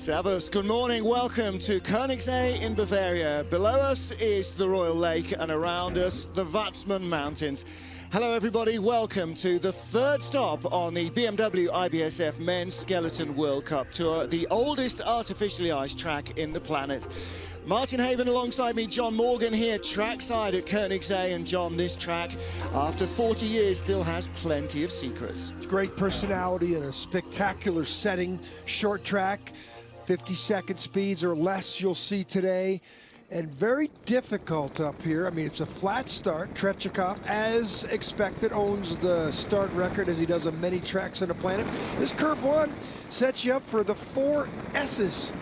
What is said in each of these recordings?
Servus, good morning, welcome to Königssee in Bavaria. Below us is the Royal Lake and around us the Watzmann Mountains. Hello everybody, welcome to the third stop on the BMW IBSF Men's Skeleton World Cup Tour, the oldest artificially iced track in the planet. Martin Haven alongside me, John Morgan here trackside at Königssee, and John, this track, after 40 years, still has plenty of secrets. Great personality and a spectacular setting, short track, 50-second speeds or less you'll see today, and very difficult up here. I mean, it's a flat start. Tretyakov, as expected, owns the start record as he does on many tracks on the planet. This curve one sets you up for the 4 S's.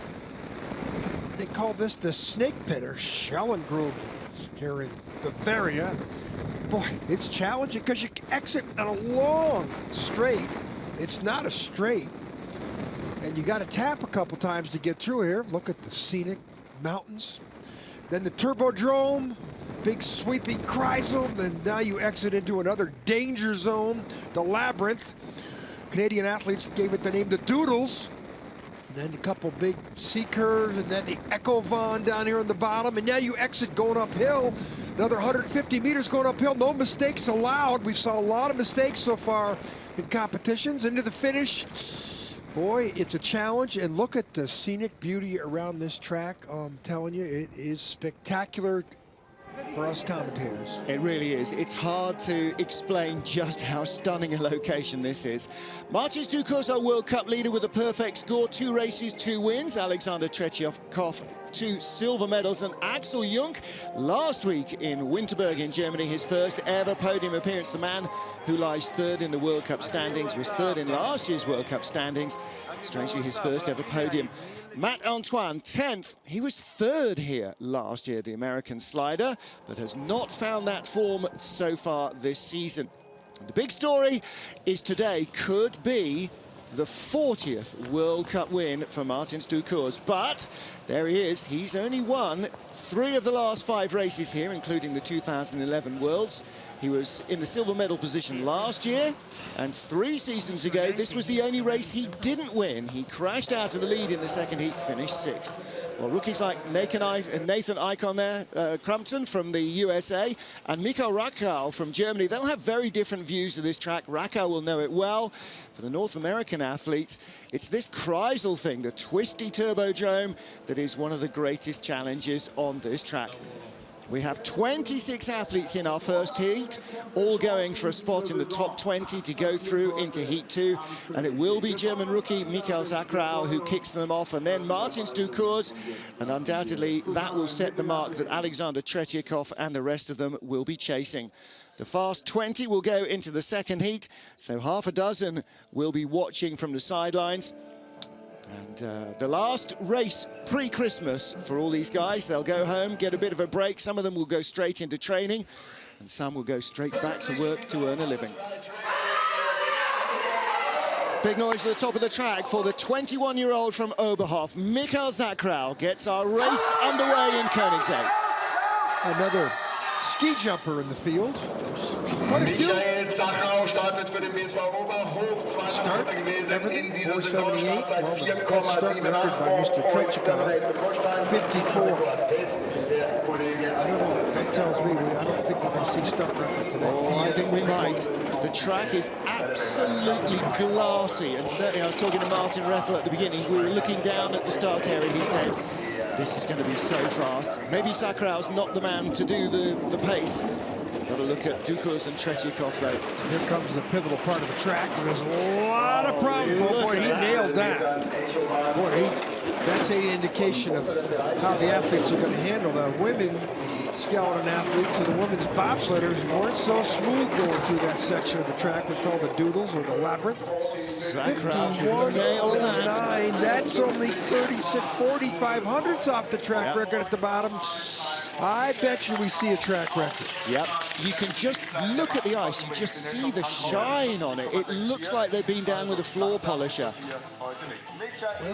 They call this the snake pit, or Schellengrube, here in Bavaria. Boy, it's challenging because you exit on a long straight. It's not a straight. And you got to tap a couple times to get through here. Look at the scenic mountains. Then the turbodrome, big sweeping Kreisel, and now you exit into another danger zone, the labyrinth. Canadian athletes gave it the name the Doodles. And then a couple big C-curves, and then the Echo Von down here on the bottom. And now you exit going uphill, another 150 meters going uphill. No mistakes allowed. We saw a lot of mistakes so far in competitions. Into the finish. Boy, it's a challenge. And look at the scenic beauty around this track. I'm telling you, it is spectacular for us commentators. It really is. It's hard to explain just how stunning a location this is. Martin Stukur's our World Cup leader with a perfect score. 2 races, 2 wins. Alexander Tretyakov, 2 silver medals. And Axel Jung, last week in Winterberg in Germany, his first ever podium appearance. The man who lies 3rd in the World Cup standings, was 3rd in last year's World Cup standings. Strangely, his first ever podium. Matt Antoine, 10th. He was 3rd here last year, the American slider, but has not found that form so far this season. The big story is today could be the 40th World Cup win for Martin Stukur. But there he is. He's only won 3 of the last 5 races here, including the 2011 Worlds. He was in the silver medal position last year, and 3 seasons ago, this was the only race he didn't win. He crashed out of the lead in the second heat, finished 6th. Well, rookies like Nathan Icon there, Crumpton from the USA, and Michael Rackau from Germany, they'll have very different views of this track. Rackau will know it well. For the North American athletes, it's this Kreisel thing, the twisty turbodrome, that is one of the greatest challenges on this track. We have 26 athletes in our first heat, all going for a spot in the top 20 to go through into Heat 2. And it will be German rookie Michael Zackrau who kicks them off, and then Martin Stukur. And undoubtedly, that will set the mark that Alexander Tretyakov and the rest of them will be chasing. The fast 20 will go into the second heat, so half a dozen will be watching from the sidelines. And the last race pre-Christmas for all these guys. They'll go home, get a bit of a break. Some of them will go straight into training, and some will go straight back to work to earn a living. Big noise at the top of the track for the 21-year-old from Oberhof. Michael Zackrau gets our race underway in Königssee. Another ski jumper in the field. Quite a few. Zackrau startet für den BSV Oberhof, zweiter gewesen in dieser Saison, well, the best start record by Mr. Tretyakov, 54. I don't know, that tells me I don't think we're going to see start record today. Oh, I think we might. The track is absolutely glassy, and certainly I was talking to Martin Rethel at the beginning. We were looking down at the start area. He said, this is going to be so fast. Maybe Zackrau's not the man to do the pace. Got to look at Stukur and Tretyakov, though. Here comes the pivotal part of the track. There's a lot of problems. Oh, boy, he nailed that. Boy, that's an indication of how the athletes are going to handle the women skeleton athletes. And the women's bobsledders weren't so smooth going through that section of the track we call the Doodles or the Labyrinth. 51.09. That's only 36 4500ths off the track record at the bottom. I bet you we see a track record. Yep, you can just look at the ice, you just see the shine on it. It looks like they've been down with a floor polisher. Well,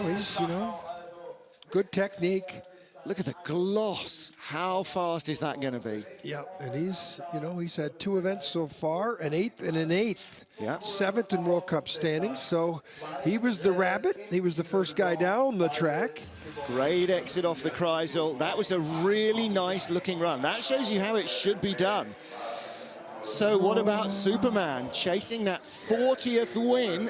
he's, you know, good technique, Look at the gloss. How fast is that going to be? Yeah, and he's, he's had 2 events so far, an 8th and an 8th. Yeah. 7th in World Cup standings. So he was the rabbit. He was the first guy down the track. Great exit off the Kreisel. That was a really nice looking run. That shows you how it should be done. So what about Superman chasing that 40th win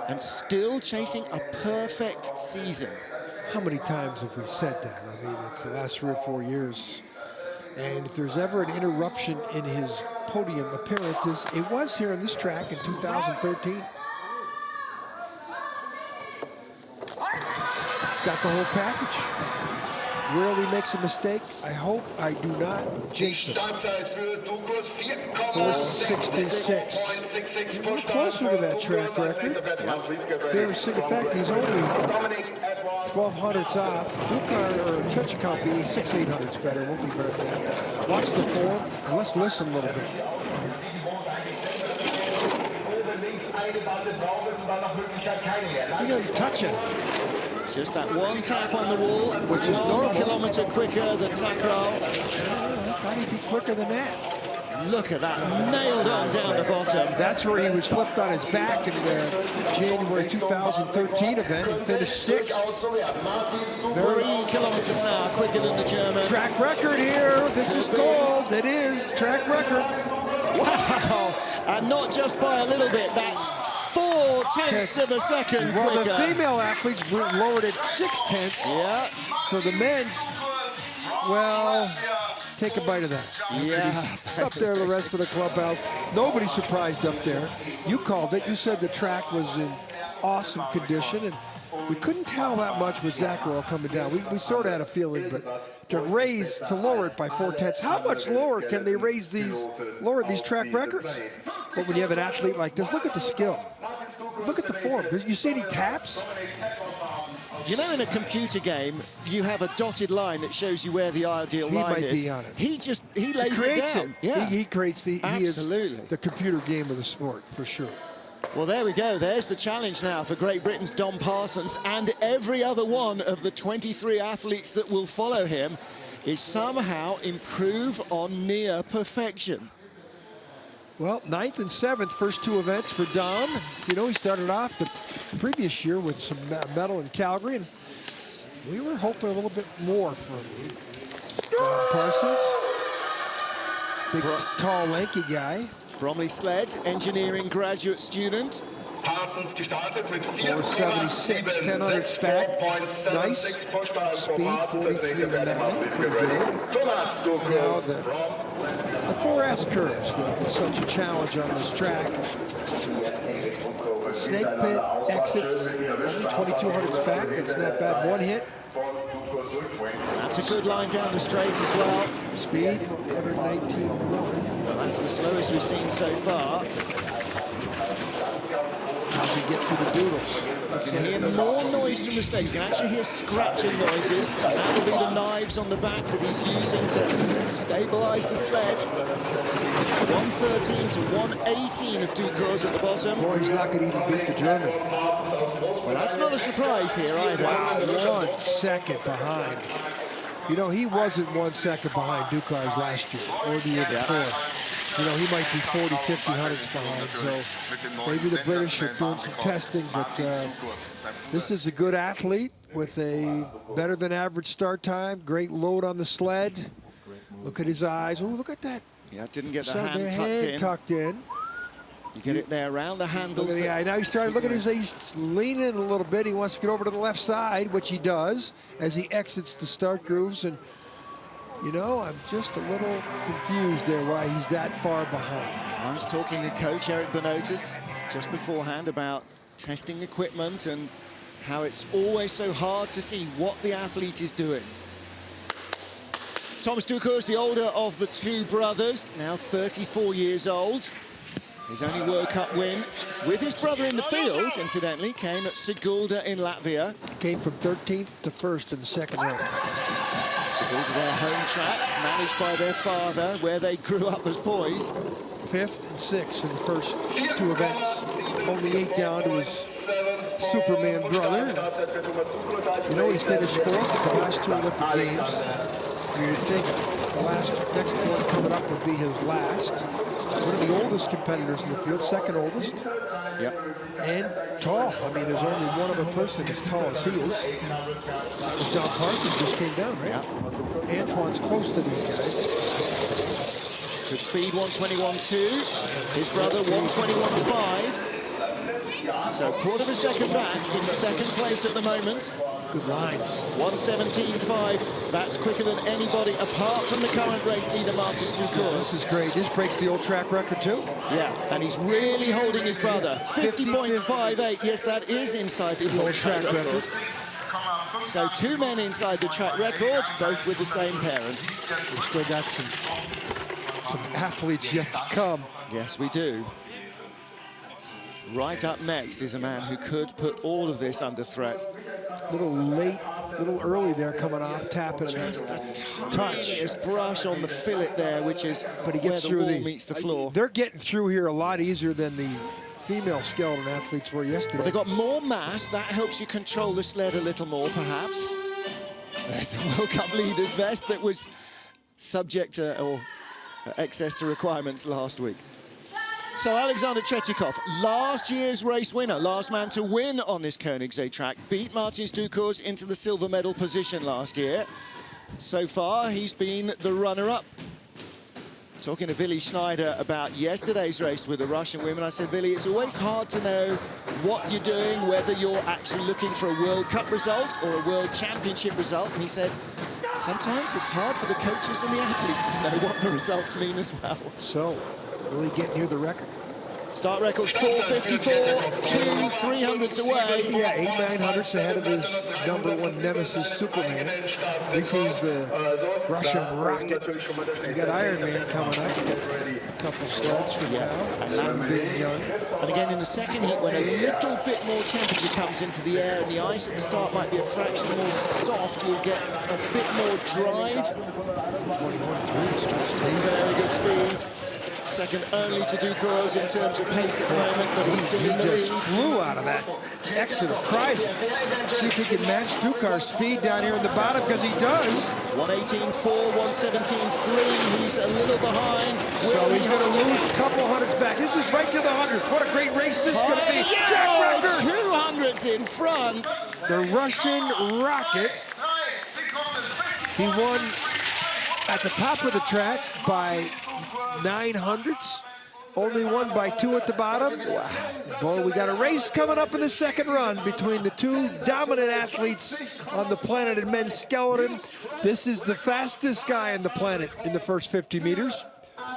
and still chasing a perfect season? How many times have we said that? I mean, it's the last 3 or 4 years. And if there's ever an interruption in his podium appearances, it was here on this track in 2013. He's got the whole package. Rarely makes a mistake. I hope I do not jinx him. 4:66. We're closer to that track record. Fair fact, he's only 1200ths off. Dukar or Chechikov 6/800ths better. Won't be better than that. Watch the form and let's listen a little bit. He doesn't touch it. Just that one tap on the wall, which is 1 kilometer quicker than Takraw. I thought he'd be quicker than that. Look at that, nailed on down the bottom. That's where he was flipped on his back in the January 2013 event and finished 6th. 3 kilometers an hour quicker than the German. Track record here. This is gold. It is track record. Wow, and not just by a little bit. That's 4/10 of a second well, quicker. the female athletes lowered it 6/10. Yeah. So the men's, well, take a bite of that. It's up there the rest of the clubhouse. Nobody surprised up there. You called it. You said the track was in awesome condition, and we couldn't tell that much with Zakharov coming down. We sort of had a feeling, but to lower it by 4/10, how much lower can they lower these track records? But when you have an athlete like this, look at the skill. Look at the form. You see any taps? You know, in a computer game, you have a dotted line that shows you where the ideal line is. He might be on it. He lays it down. Yeah. He creates Absolutely. He is the computer game of the sport, for sure. Well, there we go. There's the challenge now for Great Britain's Dom Parsons, and every other one of the 23 athletes that will follow him is somehow improve on near perfection. Well, 9th and 7th, first 2 events for Dom. He started off the previous year with some medal in Calgary, and we were hoping a little bit more from Dom Parsons. Big, tall, lanky guy. Bromley Sled, engineering graduate student. Parsons gestartet mit 476, 1000ths back. Nice speed, 43.9. Thomas Now the 4S curves, that's such a challenge on this track. The snake pit exits, only 2200ths back. That's not bad. 1 hit. That's a good line down the straight as well. Speed, 119.1. Well, that's the slowest we've seen so far. How's he get through the doodles? You can hear more noise from the sled. You can actually hear scratching noises. And that will be the knives on the back that he's using to stabilize the sled. 113 to 118 of Ducours at the bottom. Boy, he's not going to even beat the German. Well, that's not a surprise here either. Wow, 1 second behind. He wasn't 1 second behind Ducours last year or the year before. He might be 40, 50 hundredths behind. So maybe the British are doing some testing, but this is a good athlete with a better than average start time. Great load on the sled. Look at his eyes. Oh, look at that. Yeah, didn't get the hand tucked in. You get it there around the handles. Now he's starting. Look at he's leaning a little bit. He wants to get over to the left side, which he does as he exits the start grooves. And I'm just a little confused there why he's that far behind. I was talking to Coach Eric Benotis just beforehand about testing equipment and how it's always so hard to see what the athlete is doing. Thomas Ducours, the older of the 2 brothers, now 34 years old. His only World Cup win with his brother in the field, incidentally, came at Sigulda in Latvia. Came from 13th to 1st in the second round. possible. Their home track, managed by their father, where they grew up as boys. 5th and 6th in the first 2 events. Only 8 down to his Superman brother. You know, he's finished 4th at the last 2 Olympic Games. You would think the next one coming up would be his last. One of the oldest competitors in the field, 2nd oldest. Yep. And tall. I mean, there's only one other person as tall as he is. That was Don Parsons, just came down, right? Yeah. Antoine's close to these guys. Good speed, 121.2. His brother, 121.5. So quarter of a second back, in 2nd place at the moment. Good lines. 117.5. That's quicker than anybody apart from the current race leader, Martins Ducours. Yeah, this is great. This breaks the old track record too. Yeah, and he's really holding his brother. 50.58. Yes, that is inside the old track record. So 2 men inside the track record, both with the same parents. We've still got some athletes yet to come. Yes, we do. Right up next is a man who could put all of this under threat. A little late, a little early there coming off, tapping Just it. the tiniest brush on the fillet there, which is but he gets where the through wall meets the floor. They're getting through here a lot easier than the female skeleton athletes were yesterday. Well, they've got more mass. That helps you control the sled a little more, perhaps. There's a World Cup leaders vest that was subject to or excess to requirements last week. So Alexander Tretyakov, last year's race winner, last man to win on this Königssee track, beat Martins Ducours into the silver medal position last year. So far, he's been the runner-up. Talking to Willi Schneider about yesterday's race with the Russian women, I said, Willi, it's always hard to know what you're doing, whether you're actually looking for a World Cup result or a World Championship result. And he said, sometimes it's hard for the coaches and the athletes to know what the results mean as well. So, really getting near the record. Start record's 4:54, 2 300s away. Yeah, 8 900s ahead of his #1 nemesis, Superman. This is the Russian rocket. You got Iron Man coming up. A couple sleds from now. And being young. And again, in the second heat, when a little bit more temperature comes into the air and the ice at the start might be a fraction more soft, you'll get a bit more drive. 21.3. Very good speed. Second only to Ducours in terms of pace at the moment, but he's still in the just lead. flew out of that exit of Kreisel. See if he can match Ducours' speed down here in the bottom, because he does. 118.4, 117.3. He's a little behind. So he's going to lose a couple hundreds back. This is right to the 100th. What a great race this is going to be. Track record. 200s in front. The Russian rocket. He won at the top of the track by 900ths. Only won by 2 at the bottom. Wow. Boy, we got a race coming up in the second run between the 2 dominant athletes on the planet in men's skeleton. This is the fastest guy on the planet in the first 50 meters.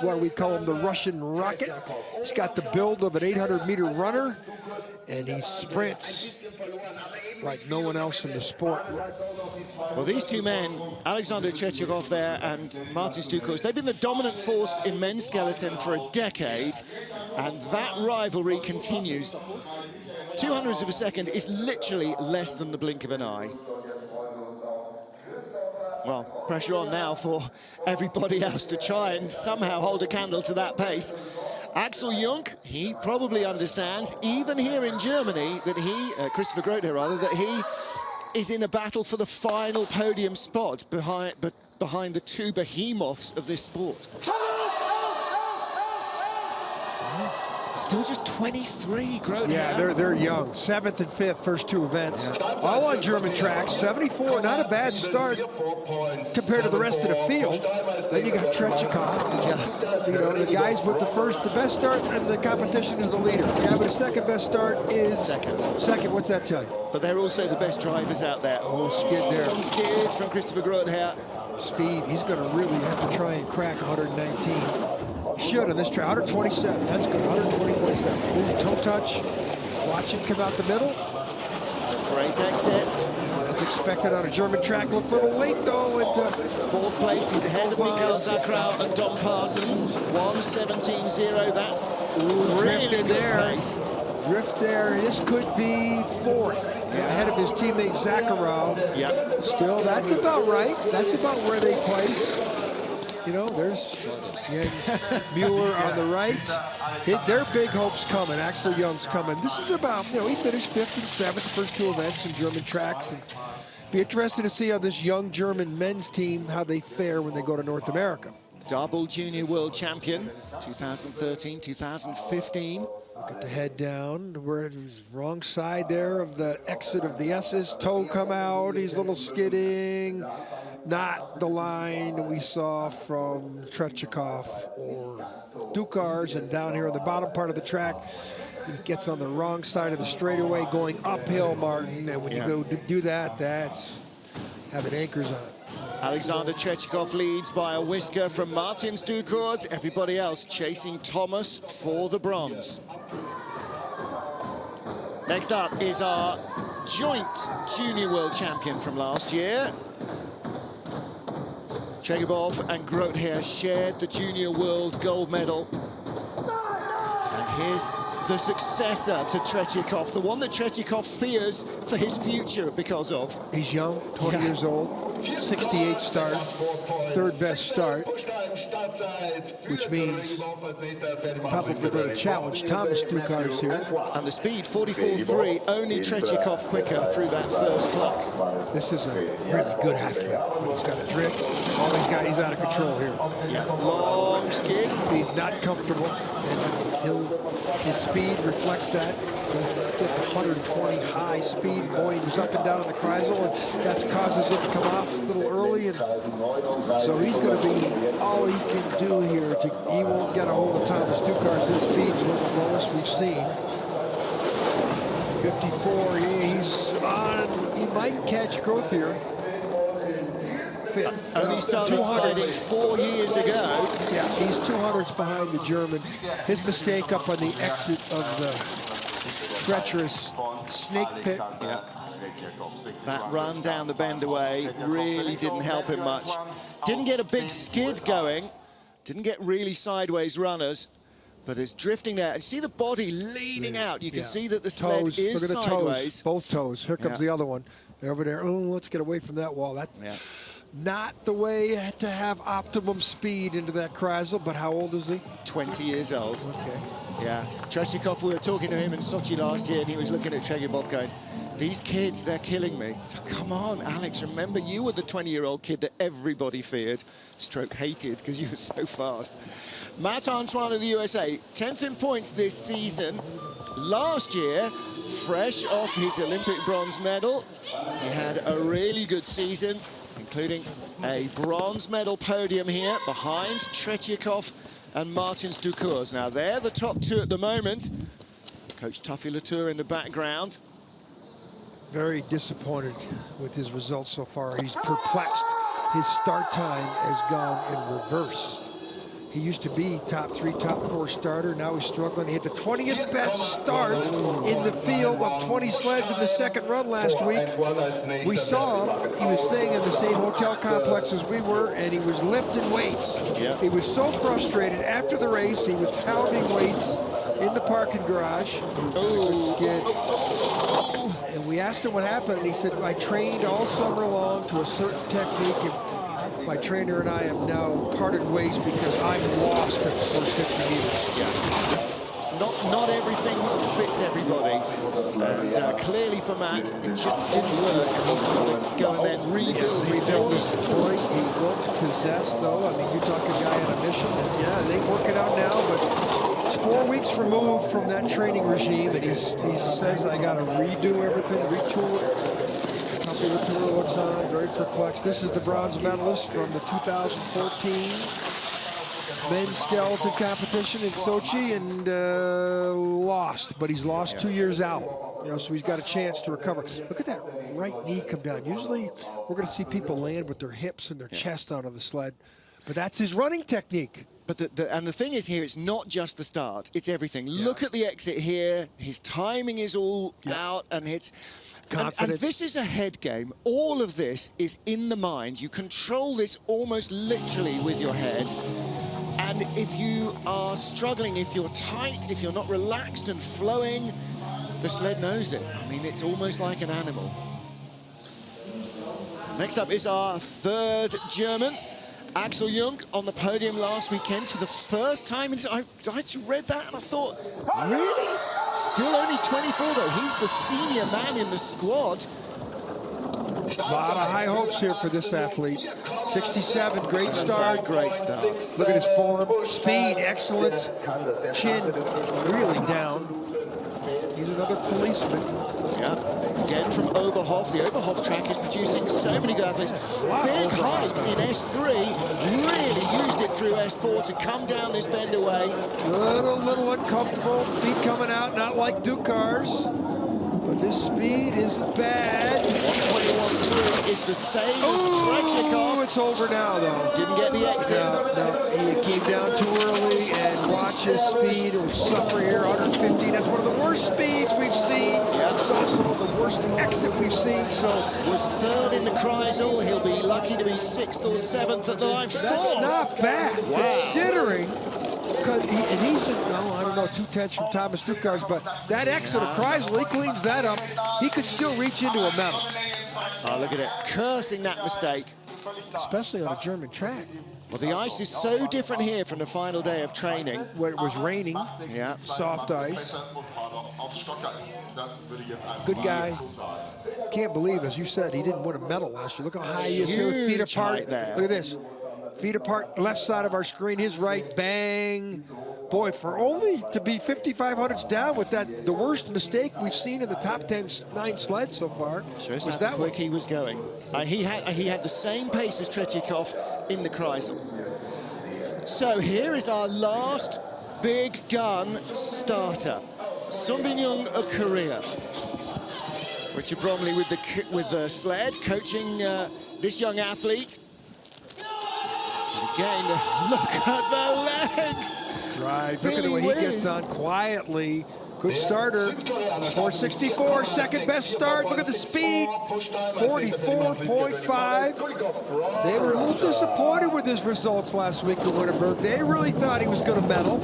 Why we call him the Russian rocket. He's got the build of an 800-meter runner, and he sprints like no one else in the sport. Well, these 2 men, Alexander Tretyakov there and Martins Ducours, they've been the dominant force in men's skeleton for a decade, and that rivalry continues. 200ths of a second is literally less than the blink of an eye. Well, pressure on now for everybody else to try and somehow hold a candle to that pace. Axel Jung, he probably understands, even here in Germany, that he, Christopher Grote here rather, that he is in a battle for the final podium spot behind the 2 behemoths of this sport. Still just 23, Grote. Yeah, they're young. 7th and 5th, first 2 events. All on German tracks. 74, not a bad start compared to the rest of the field. Then you got Tretyakov. Yeah. You know, the guys with the best start in the competition is the leader. Yeah, but the second best start is... Second, what's that tell you? But they're also the best drivers out there. Oh, skid there. Long skid from Christopher Grote here. Speed, he's going to really have to try and crack 119. Should on this track, 127, that's good, 120.7. Ooh, toe touch, watch him come out the middle. Great exit. As expected on a German track, looked a little late though. At, 4th place, he's ahead of Mikael Zakrau and Don Parsons. 117.0, that's drift really in good there. pace. Drift there, this could be 4th. ahead of his teammate Zakharov. Yeah. Still, that's about right. That's about where they place. You know, there's Mueller on the right. Their big hope's coming. Axel Young's coming. This is about, you know, he finished 5th and 7th, first 2 events in German tracks. And be interested to see how this young German men's team, how they fare when they go to North America. Double junior world champion, 2013, 2015. Look at the head down, where it was wrong side there of the exit of the S's. Toe come out, he's a little skidding. Not the line we saw from Tretiakov or Dukars. And down here on the bottom part of the track, he gets on the wrong side of the straightaway going uphill, Martin. And when you go to do that, that's having anchors on. Alexander Tretiakov leads by a whisker from Martins Dukars. Everybody else chasing Thomas for the bronze. Next up is our joint junior world champion from last year. Chegabov and Grother shared the junior world gold medal. And here's the successor to Tretiakov, the one that Tretiakov fears for his future because of. He's young, 20 years old, 68 start, 3rd best start, which means probably going to challenge Thomas Dukars here. And the speed, 44.3, only Tretiakov quicker through that first clock. This is a really good athlete. He's got a drift. All he's out of control here. Yeah, long skid. He's not comfortable, and his speed reflects that. Doesn't get the 120 high speed. Boy, he was up and down in the Kreisel, and that causes him to come off a little early. And so he's going to be all he can do here. He won't get a hold of Thomas Dukars. His speed's one of the lowest we've seen. 54, he's on. He might catch growth here. 5th. Only started sliding 4 years ago. Yeah, he's 200s behind the German. His mistake up on the exit of the treacherous snake pit. Yeah. That run down the bend away really didn't help him much. Didn't get a big skid going. Didn't get really sideways runners. But it's drifting there. And see the body leaning out. You can see that the sled toes. is Look at the sideways. toes, both toes. Here comes the other one. They're over there. Oh, let's get away from that wall. Not the way to have optimum speed into that Kreisel, but how old is he? 20 years old. Okay. Yeah. Tretiakov, we were talking to him in Sochi last year, and he was looking at Chegabov going, these kids, they're killing me. So, come on, Alex, remember you were the 20-year-old kid that everybody feared, stroke hated, because you were so fast. Matt Antoine of the USA, 10th in points this season. Last year, fresh off his Olympic bronze medal, he had a really good season, including a bronze medal podium here behind Tretiakov and Martins Dukars. Now, they're the top 2 at the moment. Coach Tuffy Latour in the background. Very disappointed with his results so far. He's perplexed. His start time has gone in reverse. He used to be top 3, top 4 starter. Now he's struggling. He had the 20th best start in the field of 20 sleds in the second run last week. We saw him. He was staying in the same hotel complex as we were, and he was lifting weights. Yeah. He was so frustrated. After the race, he was pounding weights in the parking garage. Good skid. And we asked him what happened, and he said, I trained all summer long to a certain technique, and my trainer and I have now parted ways because I'm lost at the first 50 meters. Yeah. Not everything fits everybody. And clearly for Matt, it just didn't work. He's going to go and then rebuild his technique. He looked possessed, though. I mean, you talk a guy on a mission, and they work it out now, but he's 4 weeks removed from that training regime, and he says, I got to redo everything, retool it. Latour looks on, very perplexed. This is the bronze medalist from the 2014 men's skeleton competition in Sochi, and lost, but he's lost 2 years out. You know, so he's got a chance to recover. Look at that right knee come down. Usually we're going to see people land with their hips and their chest onto the sled, but that's his running technique. But the thing is here, it's not just the start, it's everything. Look at the exit here. His timing is all out, and it's... And this is a head game. All of this is in the mind. You control this almost literally with your head. And if you are struggling, if you're tight, if you're not relaxed and flowing, The sled knows it. I mean, it's almost like an animal. Next up is our third German, Axel Jung, on the podium last weekend for the first time. I actually read that and I thought, really? Still only 24 though. He's the senior man in the squad. A lot of high hopes here for this athlete. 67, great start. Great start. Look at his form, speed, excellent. Chin really down. He's another policeman. Yeah, again from Oberhof. The Oberhof track is producing so many good athletes. Big height in S3, really used it through S4 to come down this bend away. Little uncomfortable, feet coming out, not like Ducar's. But this speed isn't bad. 121.3 is the same as Tretiakov. It's over now, though. Didn't get the exit. No, he came down too early, and watch his speed. It will suffer here, 150. That's one of the worst speeds we've seen. Yeah. It's also the worst exit we've seen, so... Was third in the Kreisel. He'll be lucky to be 6th or 7th at the line. That's not bad, considering... And he's in, no, I don't know, 2/10 from Thomas Ducar's, but that exit of Kreisel, he cleans that up. He could still reach into a medal. Oh, look at it, cursing that mistake. Especially on a German track. Well, the ice is so different here from the final day of training. Where it was raining, yeah, soft ice. Good guy. Can't believe, as you said, he didn't win a medal last year. Look how high he is here with feet apart. Look at this. Feet apart, left side of our screen, his right, bang. Boy, for only to be 5,500s down with that, the worst mistake we've seen in the top 9 sleds so far. Shows was how quick he was going. He had the same pace as Tretiakov in the Kreisel. So here is our last big gun starter, Sunbin of Korea. Richard Bromley with the sled, coaching this young athlete. Again, look at the legs. Right, look at the way he gets on quietly. Good starter. 464, second best start. Look at the speed. 44.5. They were a little disappointed with his results last week at Wittenberg. They really thought he was going to medal.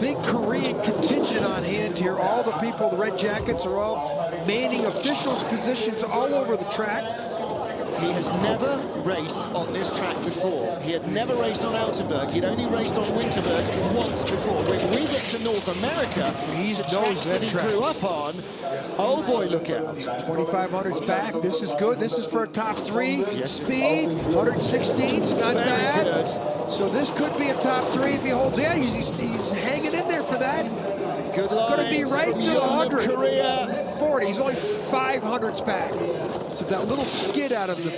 Big Korean contingent on hand here. All the people, the red jackets, are all manning officials' positions all over the track. He has never raced on this track before. He had never raced on Altenburg. He'd only raced on Winterberg once before. When we get to North America, he knows that he grew up on. Oh boy, look out. 2,500's back. This is good. This is for a top 3. Yes. Speed, 116's not bad. Good. So this could be a top 3 if he holds. Yeah, he's hanging in there for that. Good line. Going to be right to 100. Korea. 40. He's only 500's back. So that little skid out of the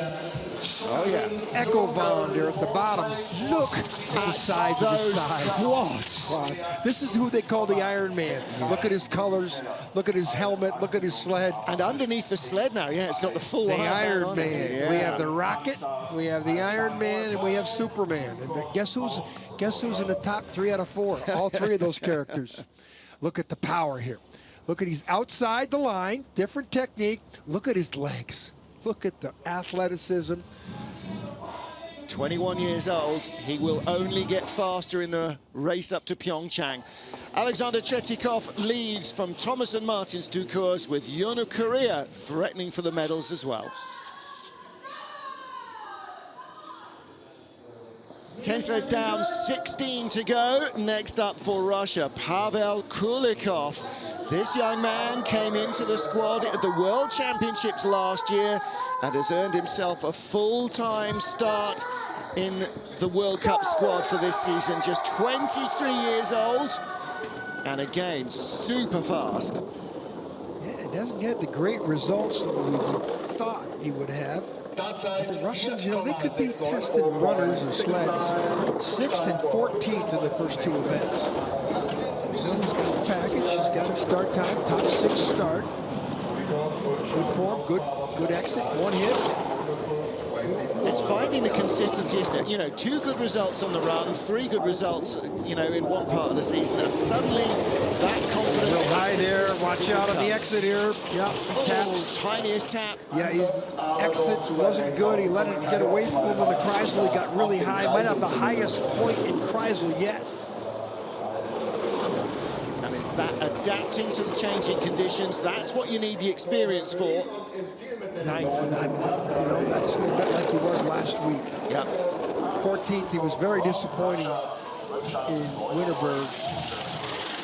Echo Von there at the bottom. Look at the size of his thighs. What? This is who they call the Iron Man. Look at his colors. Look at his helmet. Look at his sled. And underneath the sled now, it's got the full Iron Man. Yeah. We have the Rocket. We have the Iron Man, and we have Superman. And guess who's in the top 3 out of 4? All 3 of those characters. Look at the power here. Look at he's outside the line, different technique. Look at his legs. Look at the athleticism. 21 years old, he will only get faster in the race up to Pyeongchang. Alexander Tretiakov leads from Thomas and Martin's Ducours, with Yun of Korea threatening for the medals as well. 10 sleds down, 16 to go. Next up for Russia, Pavel Kulikov. This young man came into the squad at the World Championships last year and has earned himself a full-time start in the World Cup squad for this season. Just 23 years old, and again, super fast. Yeah, it doesn't get the great results that we thought he would have. The Russians, they could be tested runners or sleds 6th and 14th in the first 2 events. He's got the package, he's got a start time, top 6 start. Good form, good exit, 1 hit. It's finding the consistency, isn't it? 2 good results on the run, 3 good results, in one part of the season, and suddenly that confidence. Real high there, watch out on the exit here. Yeah, tiniest tap. Yeah, his exit wasn't good. He let it get away from him on the Kreisel. He got really high. Might have the highest point in Kreisel yet. It's that adapting to the changing conditions. That's what you need the experience for. Ninth, that's a little bit like he was last week. Yeah. 14th, he was very disappointing in Winterberg.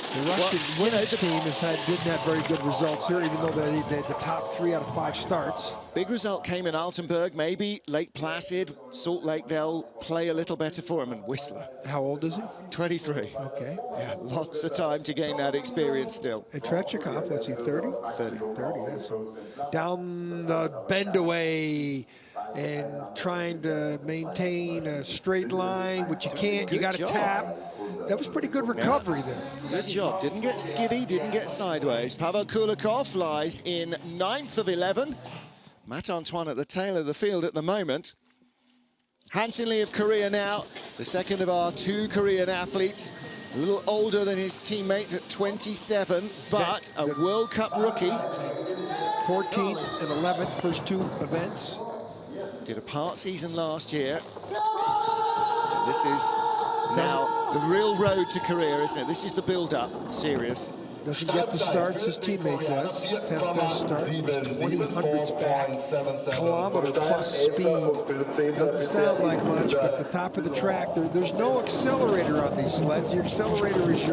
The Russian women's team didn't have very good results here, even though they had the top 3 out of 5 starts. Big result came in Altenburg. Maybe Lake Placid, Salt Lake, they'll play a little better for him. And Whistler. How old is he? 23. Okay. Yeah, lots of time to gain that experience still. And Trechikov, what's he, 30? 30. 30, yeah, so down the bend away and trying to maintain a straight line, which you can't. You got to tap. That was pretty good recovery there. Good job. Didn't get skiddy, didn't get sideways. Pavel Kulikov lies in 9th of 11. Matt Antoine at the tail of the field at the moment. Hansen Lee of Korea now, the second of our 2 Korean athletes. A little older than his teammate at 27, but a World Cup rookie. 14th and 11th, first 2 events. Did a part season last year. This is now the real road to career, isn't it? This is the build-up, serious. Doesn't get the starts his teammate does. 10th best start, was 20 hundredths back. Kilometer plus speed. Doesn't sound like much, but at the top of the track, there's no accelerator on these sleds. Your accelerator is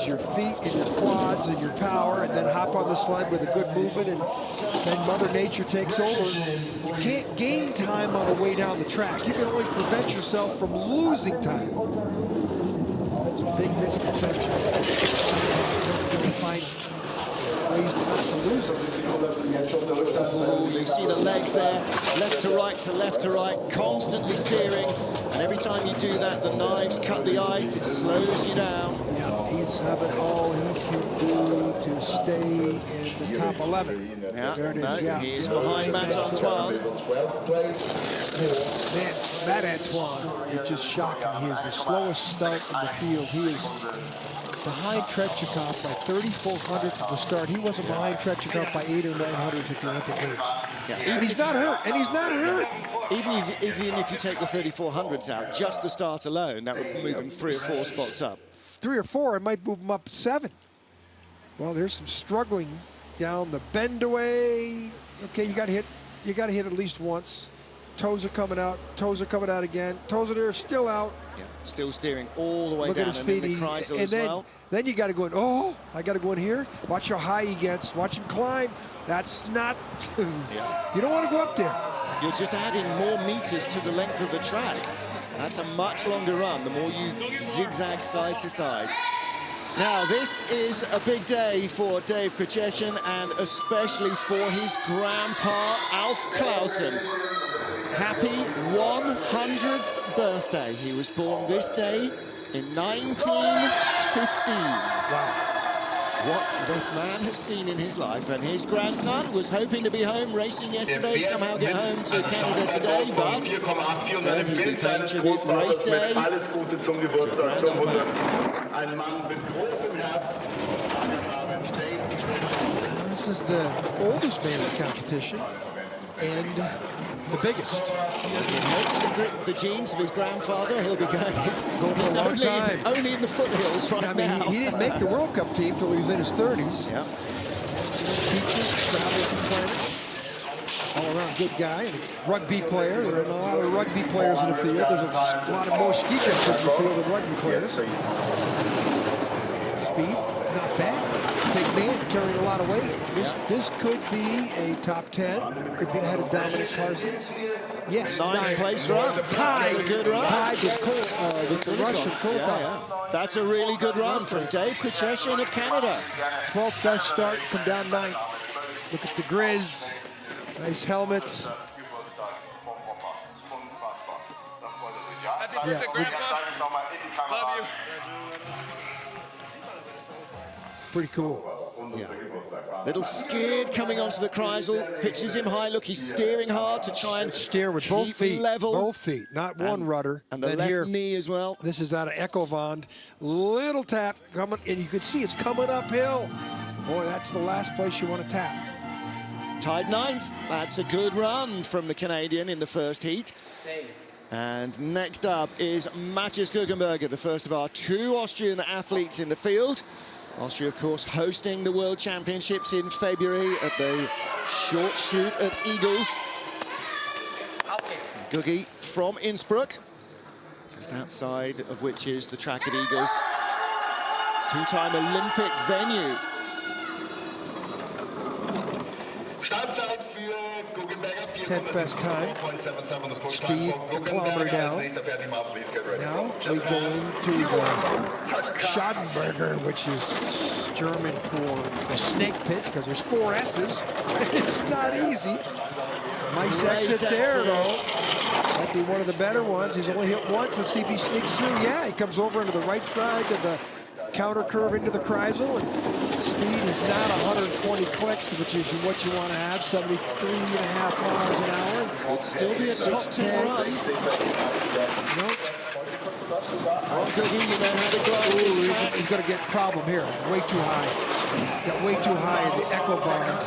your feet and your quads and your power, and then hop on the sled with a good movement, and then Mother Nature takes over. You can't gain time on the way down the track. You can only prevent yourself from losing time. That's a big misconception. You find ways not to lose it. You see the legs there, left to right, constantly steering. And every time you do that, the knives cut the ice, it slows you down. Yeah, he's having all he can do to stay in the top 11. Yeah, there it is. Yeah, he's behind Matt Antoine. Matt Antoine, it's just shocking. He is the slowest start in the field. He is behind Trechikov by 34 hundredths at the start. He wasn't behind Trechikov by 8 or 9 hundredths at the Olympic Games. Yeah. And he's not hurt. Even if you take the 3400s out, just the start alone, that would move him 3 or 4 spots up. 3 or 4, it might move him up 7. Well, there's some struggling down the bend away. Okay, you got to hit at least once. Toes are coming out again. Toes are still out. Yeah, still steering all the way Look down. at his feet. And in the Kreisel and as then, well. Then you got to go in, I got to go in here. Watch how high he gets. Watch him climb. That's not, Yeah. You don't want to go up there. You're just adding more meters to the length of the track. That's a much longer run, the more you zigzag side to side. Now, this is a big day for Dave Krejcieschen, and especially for his grandpa, Alf Clausen. Happy 100th birthday. He was born this day in 1915. Wow. What this man has seen in his life, and his grandson was hoping to be home racing yesterday, somehow get home to Canada today, but instead he ventured his race day This is the oldest man in the competition and the biggest. If he inherited the genes of his grandfather, he'll be going. He's only in the foothills right now. He didn't make the World Cup team till he was in his 30s. Yeah. Teacher, travels the planet. All-around good guy, and a rugby player. There are a lot of rugby players in the field. There's a lot of more ski jumpers in the field than rugby players. Speed, not bad. Big man carrying a lot of weight. This could be a top 10. Could be ahead of Dominic Parsons. Yes, 9th place run. That's a good run. Tied with the Russian Kulikov. Yeah. That's a really good run from Dave Krejcieschen of Canada. 12th best start, come down 9th. Look at the Grizz. Nice helmet. Yeah. Pretty cool. Yeah. Little skid coming onto the Kreisel, pitches him high. Look, he's steering hard to try and steer with both feet. Level. Both feet, not one rudder. And the left knee as well. This is out of Echovand. Little tap coming, and you can see it's coming uphill. Boy, that's the last place you want to tap. Tied 9th. That's a good run from the Canadian in the first heat. And next up is Matthias Guggenberger, the first of our 2 Austrian athletes in the field. Austria, of course, hosting the World Championships in February at the short shoot at Eagles. Gugi from Innsbruck, just outside of which is the track at Eagles. Two-time Olympic venue. Startzeit für Guggenberger, 10th best time. Speed a kilometer down. Now we go into the Schadenberger, which is German for the snake pit, because there's 4 S's. It's not easy. Nice exit there, though. Might be one of the better ones. He's only hit once. Let's see if he sneaks through. Yeah, he comes over into the right side of the counter curve into the Kreisel, and speed is not 120 clicks, which is what you want to have, 73.5 miles an hour. Could still be a top 10 run. Nope. Well, Gugi, you know how to glide. He's going to get a problem here. He's way too high. Got way too high in the Echo Bond.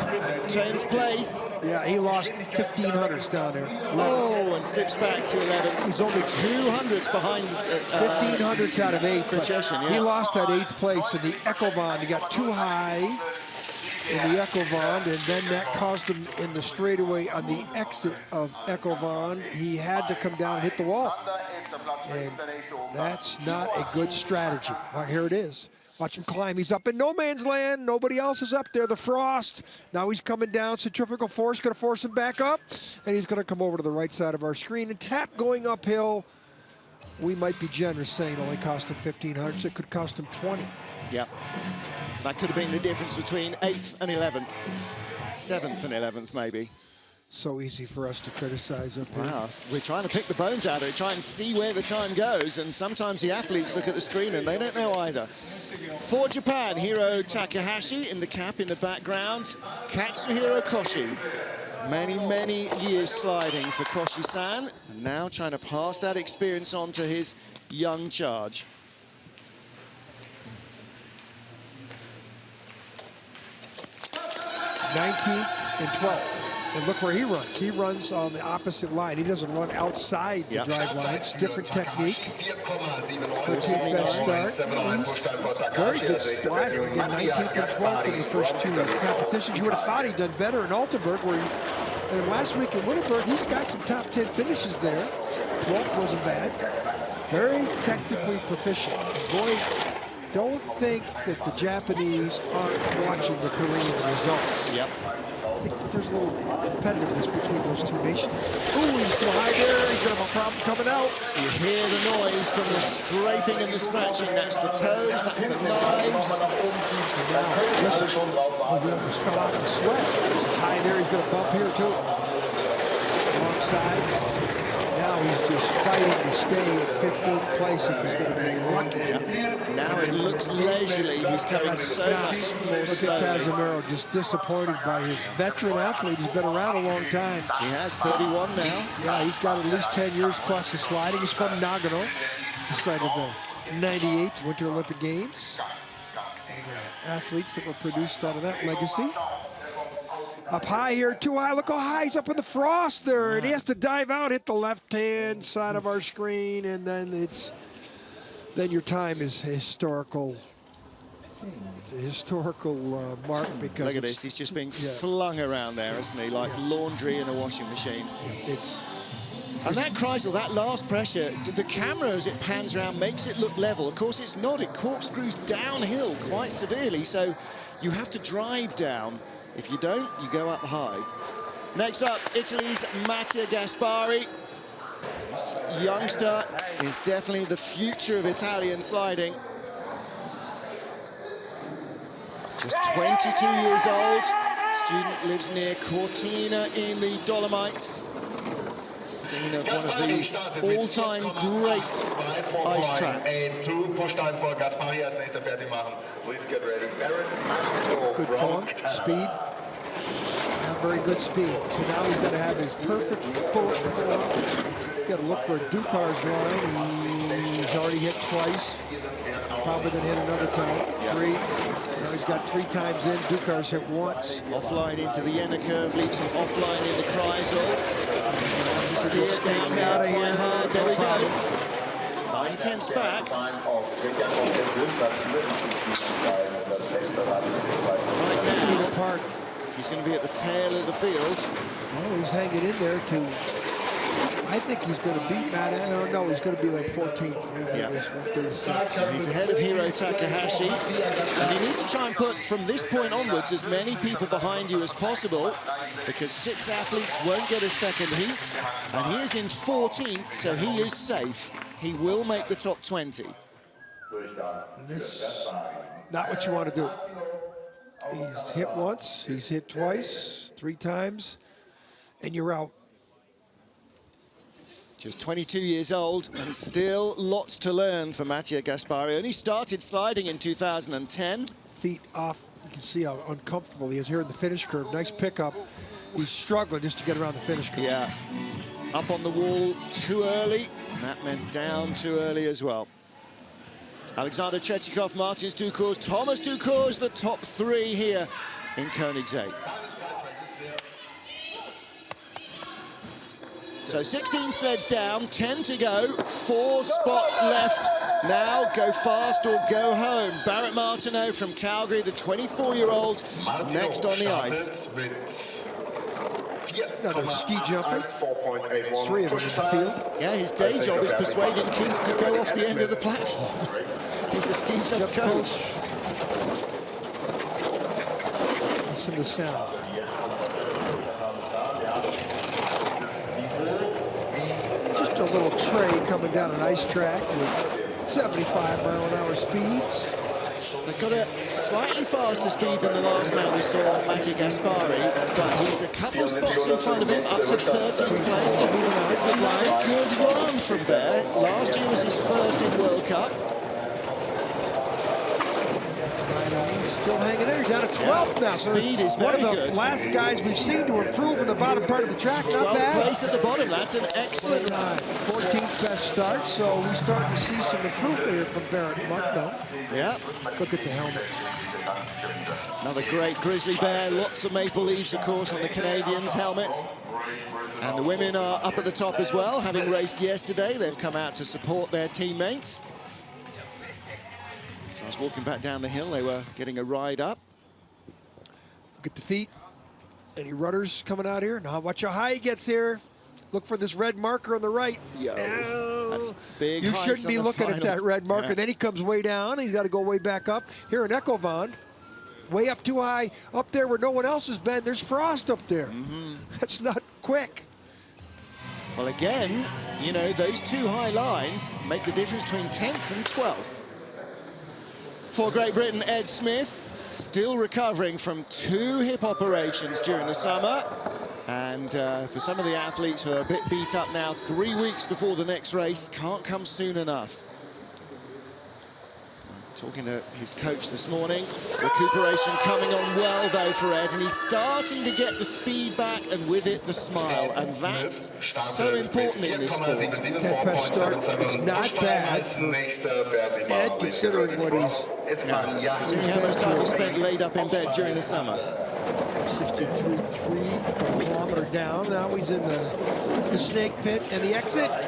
10th place. Yeah, he lost 1500s down there. Oh, and slips back to 11th. He's only 200s behind. 1500s out of 8th. Yeah. He lost that 8th place in the Echo Bond. He got too high in the Echo Bond, and then that caused him in the straightaway on the exit of Echo Bond. He had to come down and hit the wall. And that's not a good strategy. Well, here it is. Watch him climb. He's up in no man's land. Nobody else is up there. The frost. Now he's coming down. Centrifugal force going to force him back up. And he's going to come over to the right side of our screen. And tap going uphill. We might be generous saying it only cost him 1500. It could cost him 20. Yeah. That could have been the difference between 8th and 11th. 7th and 11th, maybe. So easy for us to criticize up here. Wow, we're trying to pick the bones out of it, try and see where the time goes, and sometimes the athletes look at the screen and they don't know either. For Japan, Hiro Takahashi in the cap in the background, Katsuhiro Koshi. Many, many years sliding for Koshi-san, and now trying to pass that experience on to his young charge. '19th and 12th. And look where he runs. He runs on the opposite line. He doesn't run outside the drive lines. Different technique. 13th best start. He's very good slider. Again, 19th and 12th in the first 2 competitions. You would have thought he'd done better in Altenburg, and last week in Wittenberg, he's got some top 10 finishes there. 12th wasn't bad. Very technically proficient. And boy, don't think that the Japanese aren't watching the Korean results. Yep. I think that there's a little competitiveness between those two nations. Ooh, he's too high there. He's going to have a problem coming out. You hear the noise from the scraping and the scratching. That's the toes, that's the knives. Now, listen. Oh, he almost fell off the sweat. He's high there. He's going to bump here, too. Wrong side. Now he's just fighting to stay at 15th place if he's going to be lucky. Now it looks leisurely. He's coming so much more slowly. Look at Casemiro, just disappointed by his veteran athlete. He's been around a long time. He has 31 now. Yeah, he's got at least 10 years plus of sliding. He's from Nagano, the site of the '98 Winter Olympic Games. The athletes that were produced out of that legacy. Up high here, too high. Look how high he's up in the frost there. And he has to dive out, hit the left-hand side of our screen, and then your time is historical. It's a historical mark because look at this. He's just being flung around there, isn't he? Like laundry in a washing machine. And that Kreisel, that last pressure, the camera as it pans around makes it look level. Of course, it's not. It corkscrews downhill quite severely, so you have to drive down. If you don't, you go up high. Next up, Italy's Mattia Gaspari. This youngster is definitely the future of Italian sliding. Just 22 years old. Student lives near Cortina in the Dolomites. Scene of one of the all-time great ice tracks. Good form, speed, not very good speed. So now he's got to have his perfect bullet form. Got to look for a Ducar's line. He's already hit twice. Probably going to hit another time. 3. Now he's got 3 times in. Ducar's hit once. Offline into the Jena curve, leads him offline in the Kreisel. Steer takes out quite hard. There we go. 9/10 back. apart. He's going to be at the tail of the field. No, he's hanging in there to... I think he's going to beat Matt. No, he's going to be like 14th. Yeah. This 136. He's ahead of Hiro Takahashi. And you need to try and put, from this point onwards, as many people behind you as possible, because 6 athletes won't get a second heat. And he is in 14th, so he is safe. He will make the top 20. And this not what you want to do. He's hit once, he's hit twice, 3 times, and you're out. Just 22 years old and still lots to learn for Mattia Gaspari. Only started sliding in 2010. Feet off, you can see how uncomfortable he is here in the finish curve. Nice pickup. He's struggling just to get around the finish curve. Yeah, up on the wall too early, and that meant down too early as well. Alexander Chechikov, Martins Ducours, Thomas Ducours, the top 3 here in Königssee. So 16 sleds down, 10 to go, 4 spots left. Now go fast or go home. Barrett Martineau from Calgary, the 24-year-old, next on the ice. Another ski jumper. 3 of them in the field. Yeah, his day job is persuading kids to go off the end of the platform. He's a ski jump coach. Listen to the sound. Just a little tray coming down an ice track with 75-mile-an-hour speeds. They've got a slightly faster speed than the last man we saw, Mattia Gaspari, but he's a couple of spots in front of him, up to 13th place. It's a good run from there. Last year was his first in World Cup. He's still hanging there, down to 12th now. Speed is one very of the good. last guys we've seen to improve in the bottom part of the track. Not 12th bad. place at the bottom, that's an excellent run. 14th best start, so we're starting to see some improvement here from Barrett Martineau. Yeah. Look at the helmet. Another great grizzly bear, lots of maple leaves, of course, on the Canadians' helmets. And the women are up at the top as well, having raced yesterday. They've come out to support their teammates. So I was walking back down the hill, they were getting a ride up. Look at the feet. Any rudders coming out here? Now watch how high he gets here. Look for this red marker on the right. Yo, that's big. You shouldn't be looking at that red marker. Yeah. Then he comes way down. He's got to go way back up. Here in Ecovand, way up too high. Up there where no one else has been, there's frost up there. That's not quick. Well, again, you know, those 2 high lines make the difference between 10th and 12th. For Great Britain, Ed Smith, still recovering from 2 hip operations during the summer. And for some of the athletes who are a bit beat up now, 3 weeks before the next race, can't come soon enough. Talking to his coach this morning, recuperation coming on well though for Ed, and he's starting to get the speed back and with it the smile, and that's so important in this sport. 10th best start, it's not bad for Ed considering what he's... Considering how much time he spent laid up in bed during the summer. 63.3, about a kilometer down. Now he's in the snake pit and the exit. Not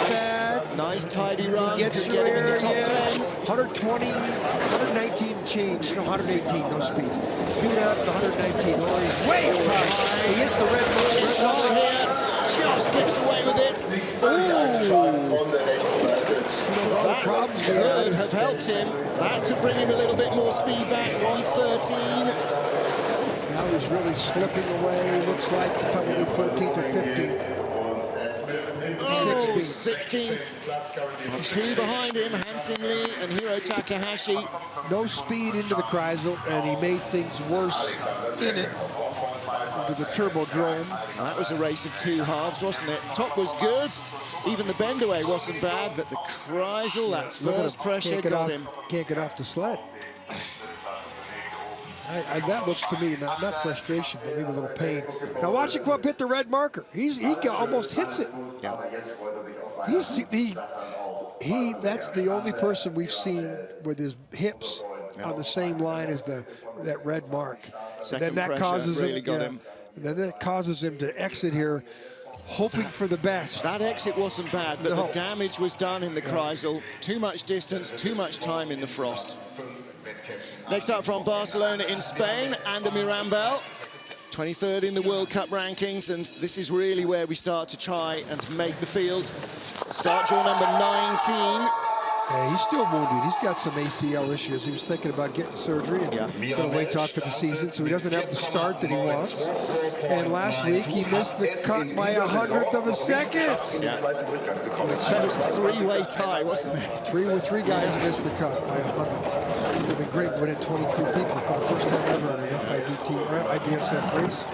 bad. Nice tidy run. He gets Could through get him in the top here, 10. 120, 119 change. No, 118, no speed. He would have the 119. Oh, he's way up high. He hits the red In trouble mark. here. Just gets away with it. That problems could have helped him. That could bring him a little bit more speed back. 113. Now he's really slipping away. Looks like probably 14th or 15th. Oh, 16th. 2 behind him, Hansen Lee and Hiro Takahashi. No speed into the Kreisel, and he made things worse in it. Into the Turbodrome. Well, that was a race of 2 halves, wasn't it? Top was good. Even the bend away wasn't bad, but the Kreisel, that first pressure got him. Can't get off the sled. That looks to me not frustration, but maybe a little pain. Now watch it go up, hit the red marker. He almost hits it. Yeah. That's the only person we've seen with his hips on the same line as that red mark. Second and then that pressure causes really got him. And then that causes him to exit here hoping for the best. That exit wasn't bad, but No. the damage was done in the Kreisel. Too much distance, too much time in the frost. Next up from Barcelona in Spain, Ander Mirambel. 23rd in the World Cup rankings, and this is really where we start to try and make the field. Start draw number 19. Yeah, he's still wounded. He's got some ACL issues. He was thinking about getting surgery and going to wait till after the season, so he doesn't have the start that he wants. And last week, he missed the cut by 100th of a second. Yeah. That was a three-way tie, wasn't it? Three guys missed the cut by 100th. It would have been great winning 23 people for the first time ever in an FIBT or IBSF race.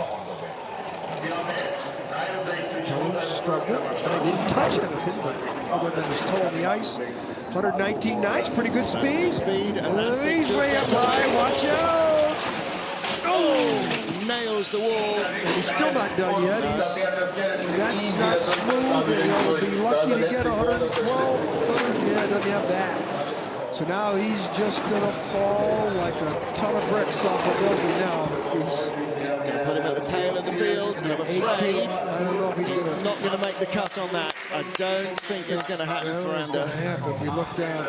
Toe struggled. I didn't touch anything, but other than his toe on the ice. 119.9's pretty good speed. And that's he's way up high. Watch out! Oh! Nails the wall. And he's still not done yet. That's not smooth. He'll be lucky to get 112. Yeah, doesn't have that. So now he's just gonna fall like a ton of bricks off a building now. He's gonna put him at the tail of the field, and I'm afraid I don't know if he's not gonna make the cut on that. I don't think it's gonna happen for Ander. We look down.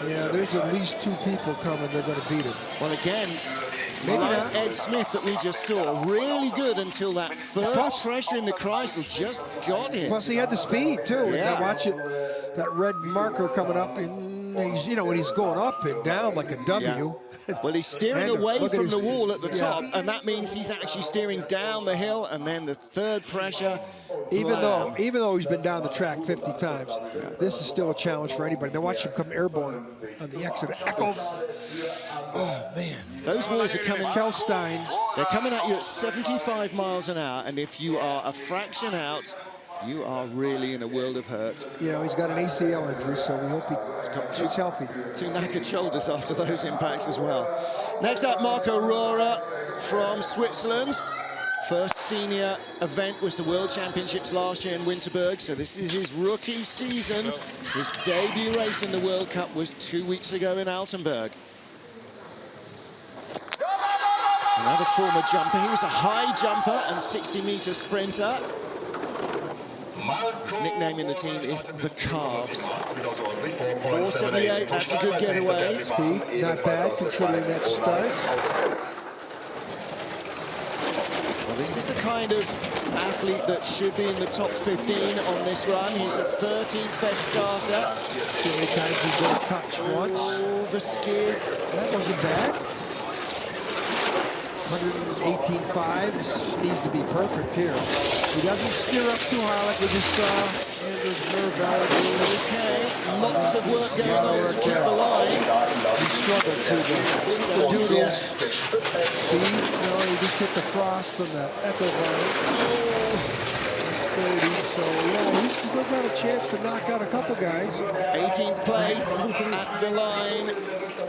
Yeah, there's at least 2 people coming. They're gonna beat him. Well, again, maybe like not. Ed Smith that we just saw, really good until that first pressure in the Kreisel just got him. Plus, he had the speed too. Yeah. And watch it, that red marker coming up in. He's, you know, when he's going up and down like a W. Yeah. Well, he's steering away from the wall at the top, yeah. and that means he's actually steering down the hill, and then the third pressure. Even though he's been down the track 50 times, this is still a challenge for anybody. Now watch him come airborne on the exit. Echo. Oh man. Those walls are coming. Kelstein. They're coming at you at 75 miles an hour, and if you are a fraction out, you are really in a world of hurt. You know, he's got an ACL injury, so we hope he's healthy. 2 knackered shoulders after those impacts as well. Next up, Marco Rohrer from Switzerland. First senior event was the World Championships last year in Winterberg, so this is his rookie season. His debut race in the World Cup was 2 weeks ago in Altenburg. Another former jumper. He was a high jumper and 60-meter sprinter. His nickname in the team is the Calves. 478, that's a good getaway. Speed, not bad considering that start. Well, this is the kind of athlete that should be in the top 15 on this run. He's a 13th best starter. See how many times he's going to touch once. Oh, the skid. That wasn't bad. 118.5 needs to be perfect here. He doesn't steer up too high like we just saw. Okay, lots of work going on to keep the line. He struggled through the doodles. Speed, no, he just hit the frost on the Echo Vine. 30, so yeah, he's still got a chance to knock out a couple guys. 18th place at the line.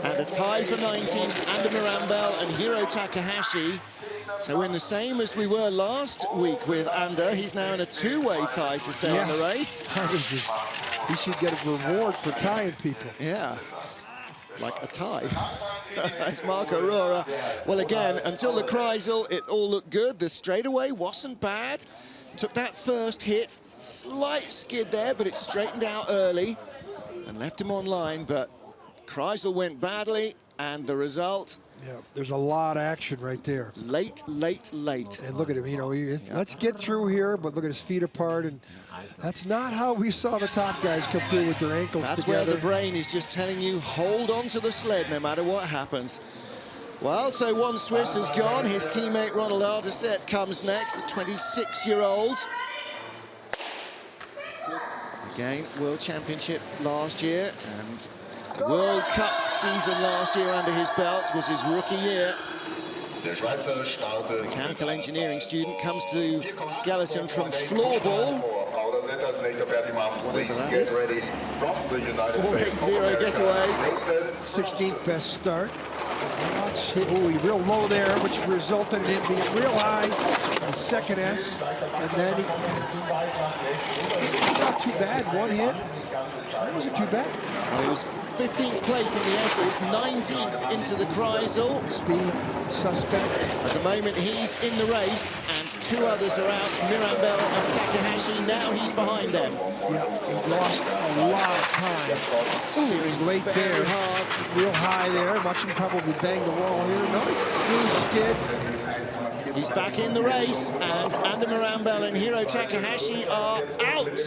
And a tie for 19th, Ander Mirambel and Hiro Takahashi. So in the same as we were last week with Ander, he's now in a 2-way tie to stay on the race. He should get a reward for tying people. Yeah, like a tie. That's Marco Rohrer. Well, again, until the Kreisel, it all looked good. The straightaway wasn't bad. Took that first hit, slight skid there, but it straightened out early and left him on line, but Kreisel went badly, and the result... Yeah, there's a lot of action right there. Late. And look at him, you know, let's get through here, but look at his feet apart, and that's not how we saw the top guys come through with their ankles That's together. where the brain is just telling you, hold on to the sled no matter what happens. Well, so one Swiss has gone. His teammate Ronald Ardeset comes next, a 26-year-old. Again, World Championship last year, and World Cup season last year under his belt was his rookie year. Mechanical engineering student, comes to skeleton from floorball. Whatever that is. 480 getaway. 16th best start. Oh, he real low there, which resulted in him being real high in the second S. And then he not too bad. One hit. That wasn't too bad. Well, he was 15th place in the S's, 19th into the Kreisel. Speed suspect. At the moment, he's in the race, and two others are out, Mirambel and Takahashi. Now he's behind them. Yeah, he lost a lot of time. Steering late there. Hard. Real high there. Watch him probably bang the wall here. No, he skid. He's back in the race, and Ander Mirambel and Hiro Takahashi are out.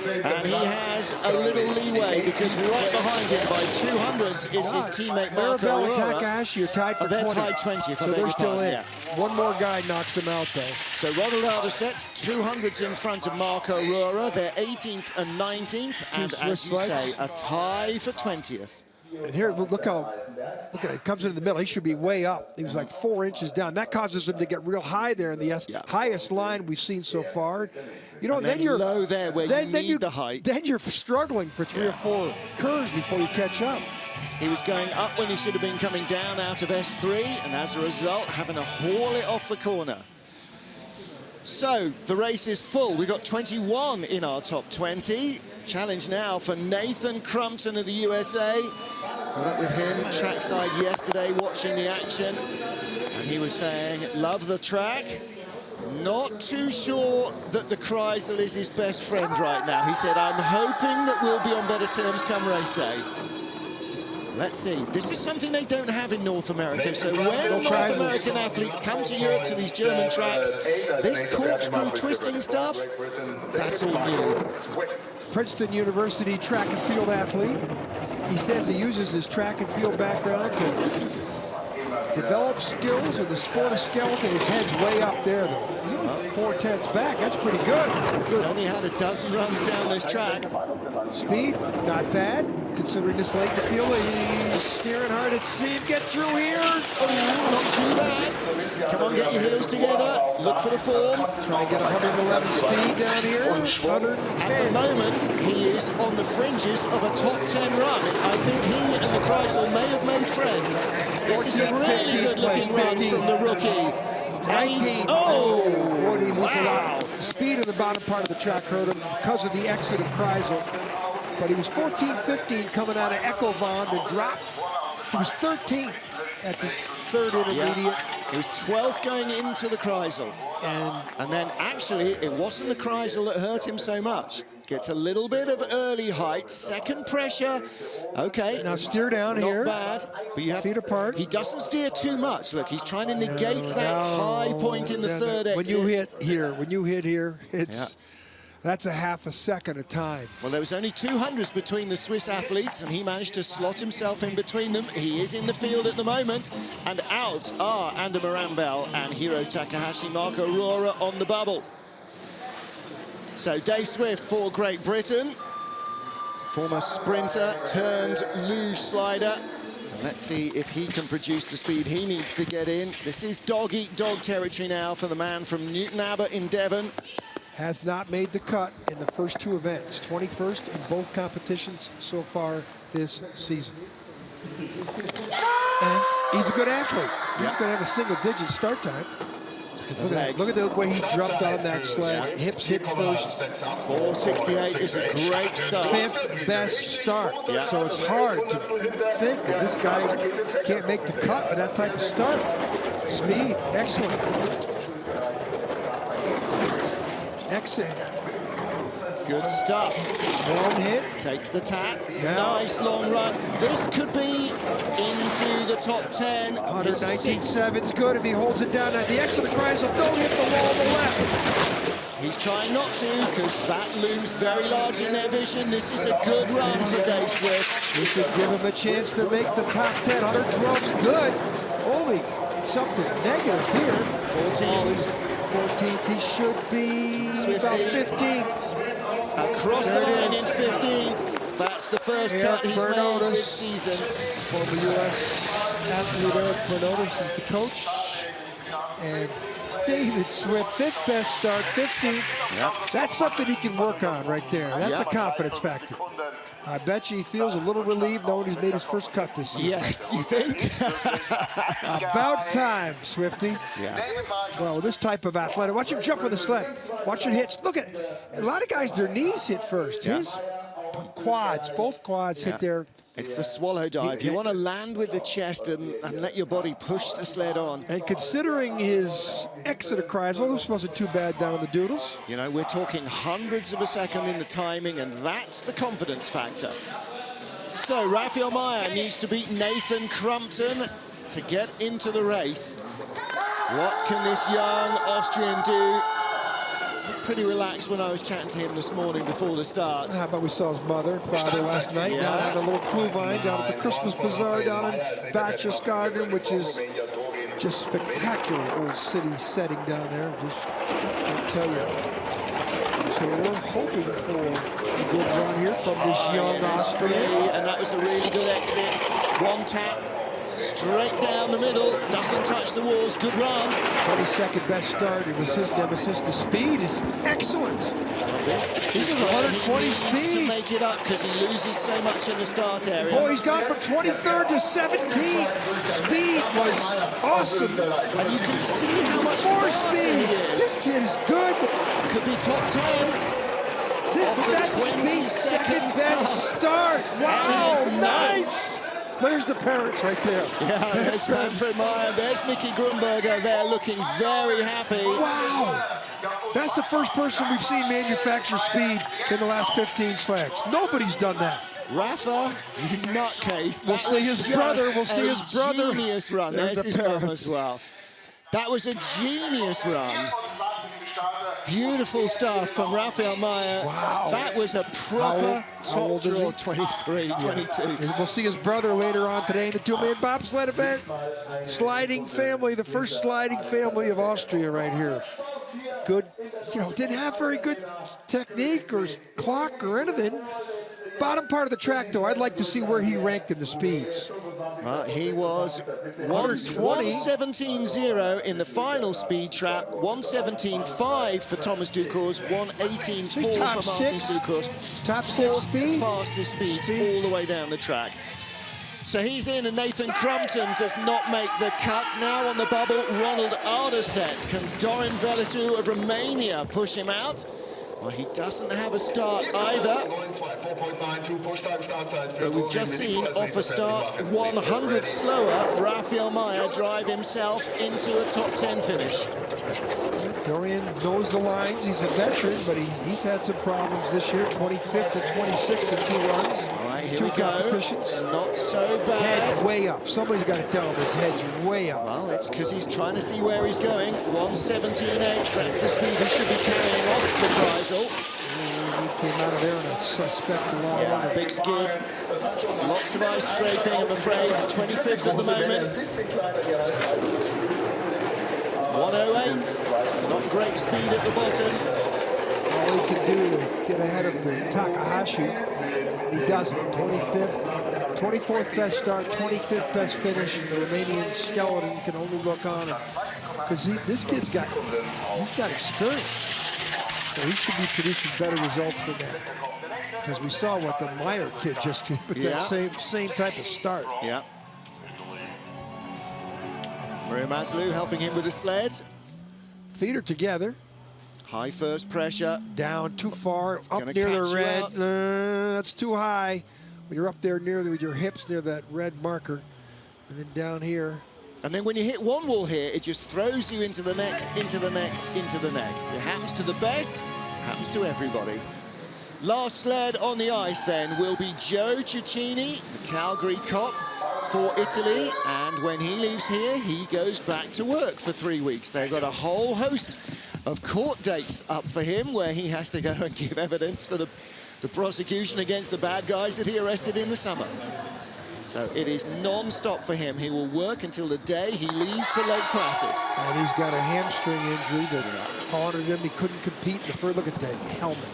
And he has a little leeway, because right behind him by 200s is his teammate Marco Mirambel and Aurora. Takahashi are tied for 20. They're tied 20th. So they're still in. Yeah. One more guy knocks them out, though. So Ronald Alderset, 200s in front of Marco Aurora. They're 18th and 19th, and as you say, a tie for 20th. And here, look at it, comes into the middle. He should be way up. He was like 4 inches down. That causes him to get real high there in the highest line we've seen so far. You know, and then you're low there where you need the height. Then you're struggling for 3 or 4 curves before you catch up. He was going up when he should have been coming down out of S3, and as a result, having to haul it off the corner. So the race is full. We've got 21 in our top 20. Challenge now for Nathan Crumpton of the USA. Caught up with him trackside yesterday, watching the action, and he was saying, love the track. Not too sure that the Kreisel is his best friend right now. He said, I'm hoping that we'll be on better terms come race day. Let's see. This is something they don't have in North America. So when North American athletes come to Europe to these German tracks, this corkscrew twisting stuff, that's all new. Princeton University track and field athlete. He says he uses his track and field background to develop skills in the sport of skeleton. His head's way up there, though. He's only 4/10 back. That's pretty good. He's only had a dozen runs down this track. Speed, not bad. Considering this late in the field, he's steering hard. Let's see him get through here. Oh, not too bad. Come on, get your heels together. Look for the form. Try and get 111 speed down here. 110. At the moment, he is on the fringes of a top 10 run. I think he and the Kreisel may have made friends. This is a really good-looking run from the rookie. 19. Oh, wow. Speed in the bottom part of the track hurt him because of the exit of Kreisel. But he was 14-15 coming out of Echo Von to drop. He was 13th at the third intermediate. Yeah. He was 12th going into the Kreisel. And then actually, it wasn't the Kreisel that hurt him so much. Gets a little bit of early height, second pressure. Okay. Now steer down here. Not bad. But you have feet apart. He doesn't steer too much. Look, he's trying to negate that high point in the third exit. When you hit here, it's... Yeah. That's a half a second of time. Well, there was only 200s between the Swiss athletes, and he managed to slot himself in between them. He is in the field at the moment, and out are Ander Mirambel and Hiro Takahashi. Marco Aurora on the bubble. So Dave Swift for Great Britain, former sprinter turned loose slider. And let's see if he can produce the speed he needs to get in. This is dog-eat-dog territory now for the man from Newton Abbot in Devon. Has not made the cut in the first 2 events. 21st in both competitions so far this season. And he's a good athlete. He's going to have a single-digit start time. Look at the way he jumped on that sled. Hips hit first. 4:68 is a great start. 5th best start. So it's hard to think that this guy can't make the cut with that type of start. Speed, excellent. Exit. Good stuff. One hit. Takes the tap. Now. Nice long run. This could be into the top 10. 119.7's good if he holds it down. Now the exit of Kreisel, don't hit the wall on the left. He's trying not to, because that looms very large in their vision. This is a good run for Dave Swift. This should give him a chance to make the top 10. 112's good. Only something negative here. 14th. 14th, he should be about 15th. Across the line in 15th. That's the first cut he's made this season. Former U.S. athlete Eric Bernotis is the coach. And David Swift, 5th best start, 15th. Yep. That's something he can work on right there. That's a confidence factor. I bet you he feels a little relieved knowing he's made his first cut this season. Yes, you think? About time, Swifty. Yeah. Well, this type of athletic, watch him jump with the sled. Watch it hits. Look at it. A lot of guys, their knees hit first. Yeah. His quads, both quads hit their... It's the swallow dive. You want to land with the chest and let your body push the sled on. And considering his exit cries, well, this wasn't too bad down on the doodles. You know, we're talking hundreds of a second in the timing, and that's the confidence factor. So Raphael Meyer needs to beat Nathan Crumpton to get into the race. What can this young Austrian do? Pretty relaxed when I was chatting to him this morning before the start. How about we saw his mother and father last night down at the little clue vine down at the Christmas Bazaar down in Berchtesgaden, which is just spectacular old city setting down there. Just can't tell you. So we're hoping for a good run here from this young Austrian. And that was a really good exit. One tap. Straight down the middle, doesn't touch the walls, good run. 22nd best start, it was his nemesis. The speed is excellent. He's 120 speed. To make it up because he loses so much in the start area. Boy, he's gone from 23rd to 17th. Speed was awesome. And you can see how much more faster speed. he is. This kid is good. Could be top 10. That speed, second best start. Wow, nice. There's the parents right there. Yeah, there's Manfred Meyer, there's Mickey Grunberger there looking very happy. Wow. That's the first person we've seen manufacture speed in the last 15 sleds. Nobody's done that. Rafa, you nutcase. We'll see his brother. We'll see his brother. Genius run. There's his mum as well. That was a genius run. Beautiful stuff from Raphael Meyer. Wow. That was a proper top draw, 23, 22. And we'll see his brother later on today in the two-man bobsled event. Sliding family, the first sliding family of Austria right here. Good, you know, didn't have very good technique or clock or anything. Bottom part of the track, though, I'd like to see where he ranked in the speeds. He was 117.0 in the final speed trap, 117.5 for Thomas Ducours, 118.4 for Martin Ducours. Top six speed? Fastest speeds all the way down the track. So he's in, and Nathan Crumpton does not make the cut. Now on the bubble, Ronald Alderset. Can Dorin Velitu of Romania push him out? Well, he doesn't have a start either. But we've just seen off a start 100 slower, Raphael Meyer drive himself into a top 10 finish. Dorian knows the lines. He's a veteran, but he's had some problems this year. 25th and 26th in 2 runs. All right, here two we go. competitions. Not so bad. Head way up. Somebody's got to tell him his head's way up. Well, it's because he's trying to see where he's going. 117.8, that's the speed he should be carrying off the Kreisel. He came out of there in a suspect line. Yeah, a big skid. Lots of ice scraping, I'm afraid. 25th at the moment. 108. Not great speed at the bottom. All he can do to get ahead of the Takahashi, he doesn't. 25th, 24th best start, 25th best finish. The Romanian skeleton can only look on because this kid's got experience. So he should be producing better results than that. Because we saw what the Meyer kid just did with that same type of start. Yeah. Maria Maslou helping him with the sled. Feet are together. High first pressure. Down too far, up near the red. That's too high. When you're up there with your hips near that red marker. And then down here. And then when you hit one wall here, it just throws you into the next, into the next, into the next. It happens to the best, happens to everybody. Last sled on the ice then will be Joe Cecchini, the Calgary cop for Italy. And when he leaves here, he goes back to work for 3 weeks. They've got a whole host of court dates up for him where he has to go and give evidence for the prosecution against the bad guys that he arrested in the summer. So it is non-stop for him. He will work until the day he leaves for Lake Placid. And he's got a hamstring injury that haunted him. He couldn't compete in the first. Look at that helmet.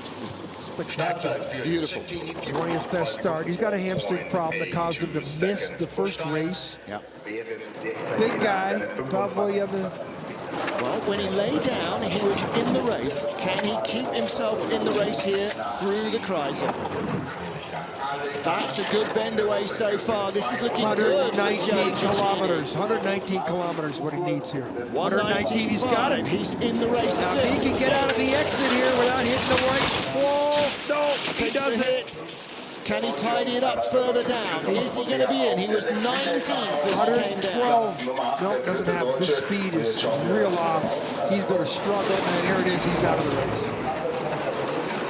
It's just spectacular. Beautiful. 20th best start. He's got a hamstring problem that caused him to miss the first race. Yeah. Big guy, probably on the Well, when he lay down, he was in the race. Can he keep himself in the race here through the Kreisel? That's a good bend away so far. This is looking good for 119 Joe kilometers. 119 kilometers what he needs here. 119, he's got it. He's in the race now, still. if he can get out of the exit here without hitting the white wall. No, he doesn't. Can he tidy it up further down? Is he going to be in? He was 19th as he came down. 112. No, doesn't have. This speed is real off. He's going to struggle, and here it is. He's out of the race.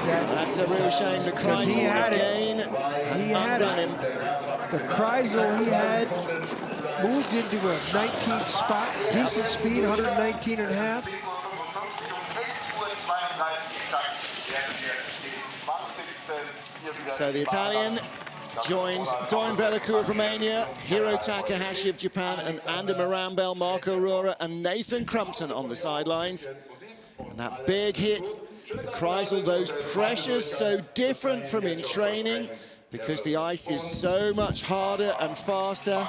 That's a real shame. The Kreisel again has undone him. The Kreisel he had moved into a 19th spot. Decent speed, 119 and a half. So the Italian joins Dorin Vellacourt of Romania, Hiro Takahashi of Japan, and Ander Marambel, Marco Aurora, and Nathan Crumpton on the sidelines. And that big hit, the Kreisel, those pressures so different from in training because the ice is so much harder and faster.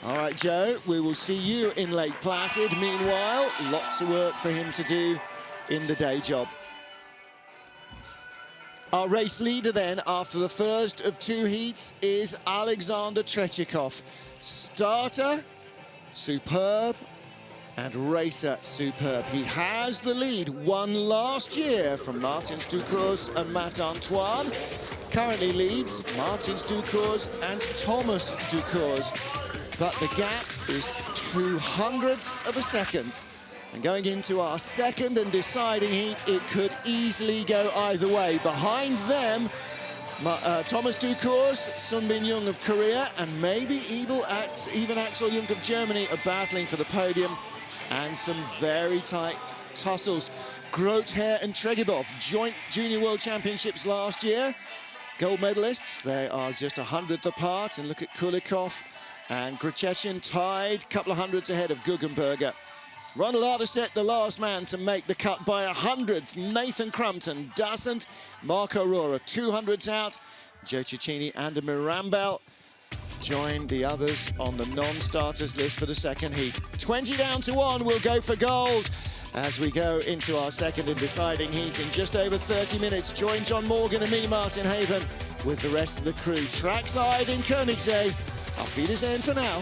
All right, Joe, we will see you in Lake Placid. Meanwhile, lots of work for him to do in the day job. Our race leader then, after the first of two heats, is Alexander Tretiakov. Starter, superb, and racer, superb. He has the lead, won last year from Martins Ducours and Matt Antoine. Currently leads Martins Ducours and Thomas Ducours. But the gap is 200ths of a second. And going into our second and deciding heat, it could easily go either way. Behind them, Thomas Ducours, Sun Bin Young of Korea, and maybe even Axel Jung of Germany are battling for the podium. And some very tight tussles. Grother and Tregibov, joint Junior World Championships last year. Gold medalists, they are just 100th apart. And look at Kulikov and Grachechin tied, couple of hundreds ahead of Guggenberger. Ronald Arderset, the last man to make the cut by 100th. Nathan Crumpton doesn't. Marco Aurora, 200s out. Joe Cecchini and Mirambel join the others on the non-starters list for the second heat. 20 down to 1, we'll go for gold as we go into our second and deciding heat in just over 30 minutes. Join John Morgan and me, Martin Haven, with the rest of the crew. Trackside in Königssee. Auf Wiedersehen for now.